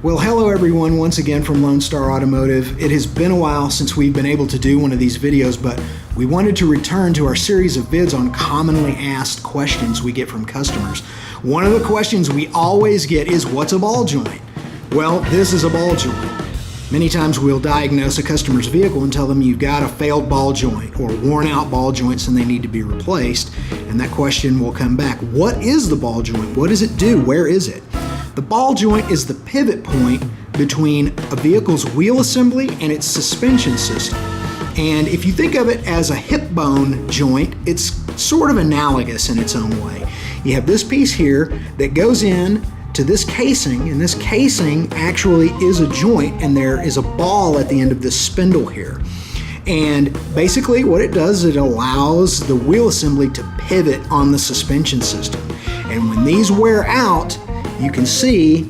Well, hello everyone, once again from Lone Star Automotive. It has been a while since we've been able to do one of these videos, but we wanted to return to our series of vids on commonly asked questions we get from customers. One of the questions we always get is, what's a ball joint? Well, this is a ball joint. Many times we'll diagnose a customer's vehicle and tell them you've got a failed ball joint or worn out ball joints and they need to be replaced. And that question will come back. What is the ball joint? What does it do? Where is it? The ball joint is the pivot point between a vehicle's wheel assembly and its suspension system. And if you think of it as a hip bone joint, it's sort of analogous in its own way. You have this piece here that goes in to this casing, and this casing actually is a joint, and there is a ball at the end of this spindle here. And basically what it does is it allows the wheel assembly to pivot on the suspension system. And when these wear out, you can see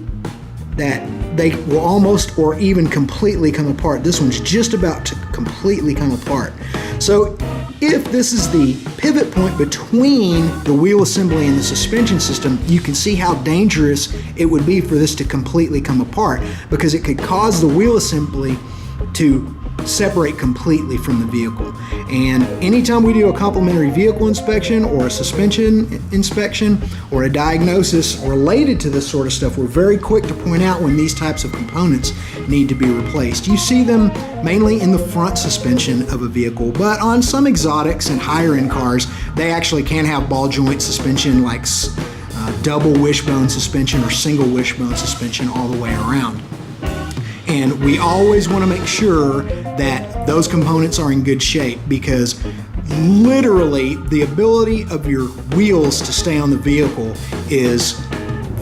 that they will almost or even completely come apart. This one's just about to completely come apart. So if this is the pivot point between the wheel assembly and the suspension system, you can see how dangerous it would be for this to completely come apart, because it could cause the wheel assembly to separate completely from the vehicle. And anytime we do a complimentary vehicle inspection or a suspension inspection or a diagnosis related to this sort of stuff, we're very quick to point out when these types of components need to be replaced. You see them mainly in the front suspension of a vehicle, but on some exotics and higher end cars, they actually can have ball joint suspension, like double wishbone suspension or single wishbone suspension all the way around. And we always want to make sure that those components are in good shape, because literally the ability of your wheels to stay on the vehicle is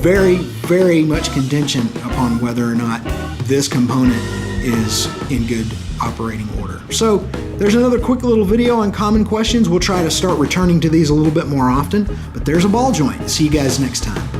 very, very much contingent upon whether or not this component is in good operating order. So there's another quick little video on common questions. We'll try to start returning to these a little bit more often, but there's a ball joint. See you guys next time.